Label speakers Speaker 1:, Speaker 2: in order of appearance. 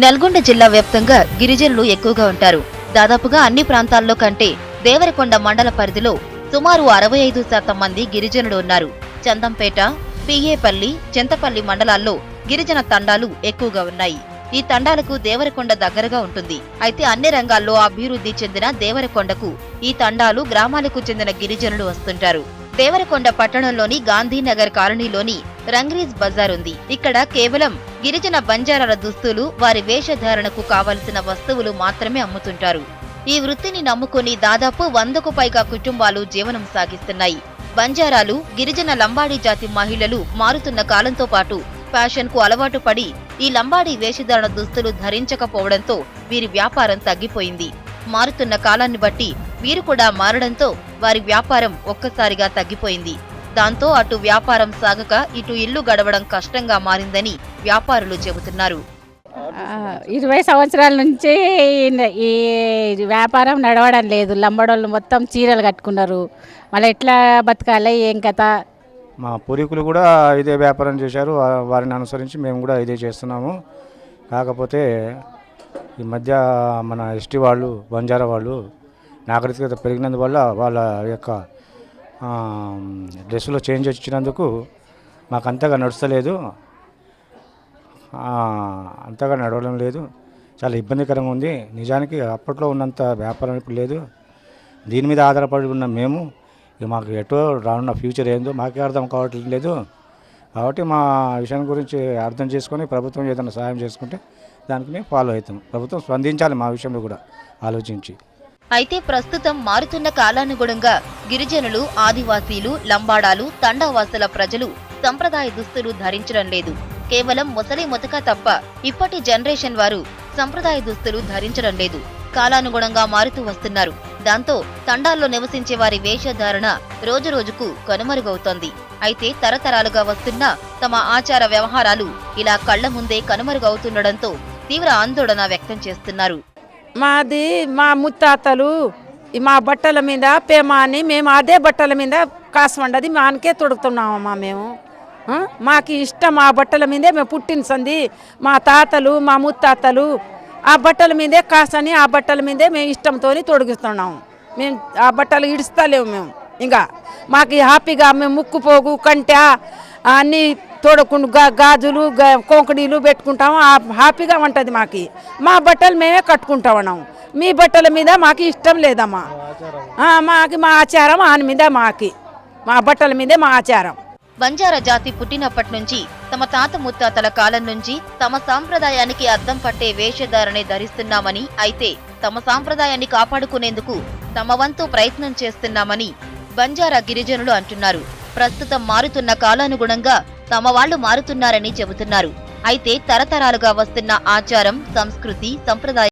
Speaker 1: నల్గొండ జిల్లా వ్యాప్తంగా గిరిజనులు ఎక్కువగా ఉంటారు. దాదాపుగా అన్ని ప్రాంతాల్లో కంటే దేవరకొండ మండల పరిధిలో సుమారు 65% మంది గిరిజనులు ఉన్నారు. చందంపేట, పిఏపల్లి, చింతపల్లి మండలాల్లో గిరిజన తండాలు ఎక్కువగా ఉన్నాయి. ఈ తండాలకు దేవరకొండ దగ్గరగా ఉంటుంది. అయితే అన్ని రంగాల్లో అభివృద్ధి చెందిన దేవరకొండకు ఈ తండాలు, గ్రామాలకు చెందిన గిరిజనులు వస్తుంటారు. దేవరకొండ పట్టణంలోని గాంధీనగర్ కాలనీలోని రంగ్రీజ్ బజార్ ఉంది. ఇక్కడ కేవలం గిరిజన బంజారాల దుస్తులు, వారి వేషధారణకు కావలసిన వస్తువులు మాత్రమే అమ్ముతుంటారు. ఈ వృత్తిని నమ్ముకుని దాదాపు 100కు పైగా కుటుంబాలు జీవనం సాగిస్తున్నాయి. బంజారాలు, గిరిజన లంబాడీ జాతి మహిళలు మారుతున్న కాలంతో పాటు ఫ్యాషన్ కు అలవాటు పడి ఈ లంబాడీ వేషధారణ దుస్తులు ధరించకపోవడంతో వీరి వ్యాపారం తగ్గిపోయింది. మారుతున్న కాలాన్ని బట్టి వీరు కూడా మారడంతో వారి వ్యాపారం ఒక్కసారిగా తగ్గిపోయింది. దాంతో అటు వ్యాపారం సాగక ఇటు ఇల్లు గడవడం కష్టంగా మారిందని వ్యాపారులు చెబుతున్నారు.
Speaker 2: 20 సంవత్సరాల నుంచి ఈ వ్యాపారం నడవడం లేదు. లంబడోళ్ళు మొత్తం చీరలు కట్టుకున్నారు. మళ్ళీ ఎట్లా బతకాలి, ఏం కథ?
Speaker 3: మా పూర్వీకులు కూడా ఇదే వ్యాపారం చేశారు. వారిని అనుసరించి మేము కూడా ఇదే చేస్తున్నాము. కాకపోతే ఈ మధ్య మన ఎస్టీ వాళ్ళు, బంజారా వాళ్ళు నాగరికత పెరిగినందువల్ల వాళ్ళ యొక్క డ్రెస్సులో చేంజ్ వచ్చినందుకు మాకు అంతగా నడుస్తలేదు, అంతగా నడవడం లేదు. చాలా ఇబ్బందికరంగా ఉంది. నిజానికి అప్పట్లో ఉన్నంత వ్యాపారం ఇప్పుడు లేదు. దీని మీద ఆధారపడి ఉన్న మేము మాకు ఎటో రానున్న ఫ్యూచర్ ఏందో మాకే అర్థం కావట్లేదు. కాబట్టి మా విషయం గురించి అర్థం చేసుకొని ప్రభుత్వం ఏదైనా సహాయం చేసుకుంటే దానికి మేము ఫాలో అవుతాం. ప్రభుత్వం స్పందించాలి మా విషయంలో కూడా ఆలోచించి.
Speaker 1: అయితే ప్రస్తుతం మారుతున్న కాలానుగుణంగా గిరిజనులు, ఆదివాసీలు, లంబాడాలు, తండావాసుల ప్రజలు సంప్రదాయ దుస్తులు ధరించడం లేదు. కేవలం ముసలి ముతక తప్ప ఇప్పటి జనరేషన్ వారు సంప్రదాయ దుస్తులు ధరించడం లేదు. కాలానుగుణంగా మారుతూ వస్తున్నారు. దాంతో తండాల్లో నివసించే వారి వేషధారణ రోజురోజుకు కనుమరుగవుతోంది. అయితే తరతరాలుగా వస్తున్న తమ ఆచార వ్యవహారాలు ఇలా కళ్ల ముందే కనుమరుగవుతుండడంతో తీవ్ర ఆందోళన వ్యక్తం చేస్తున్నారు.
Speaker 4: మాది మా ముత్తాతలు మా బట్టల మీద పేమాని మేము అదే బట్టల మీద కాసువండది మానకే తొడుగుతున్నామమ్మా మేము. మాకు ఇష్టం ఆ బట్టల మీదే మేము పుట్టిన సంది. మా తాతలు, మా ముత్తాతలు ఆ బట్టల మీదే కాసని ఆ బట్టల మీదే మేము ఇష్టంతో తొడిగిస్తున్నాము. మేము ఆ బట్టలు ఇడుస్తలేము. మేము ఇంకా మాకు హ్యాపీగా మేము ముక్కు పోగు, కంట అన్నీ తోడకుండా గాజులు, కోంకడీలు పెట్టుకుంటాము. హ్యాపీగా ఉంటుంది మాకు. మా బట్టలు మేమే కట్టుకుంటా ఉన్నాము. మీ బట్టల మీద మాకు ఇష్టం లేదమ్మా. మాకు మా ఆచారం ఆయన మీద, మా బట్టల మీదే మా ఆచారం.
Speaker 1: బంజారా జాతి పుట్టినప్పటి నుంచి తమ తాత ముత్తాతల కాలం నుంచి తమ సాంప్రదాయానికి అద్దం పట్టే వేషధారణే ధరిస్తున్నామని, అయితే తమ సాంప్రదాయాన్ని కాపాడుకునేందుకు తమ వంతు ప్రయత్నం చేస్తున్నామని బంజారా గిరిజనులు అంటున్నారు. ప్రస్తుతం మారుతున్న కాలానుగుణంగా తమ వాళ్లు మారుతున్నారని చెబుతున్నారు. అయితే తరతరాలుగా వస్తున్న ఆచారం, సంస్కృతి, సంప్రదాయం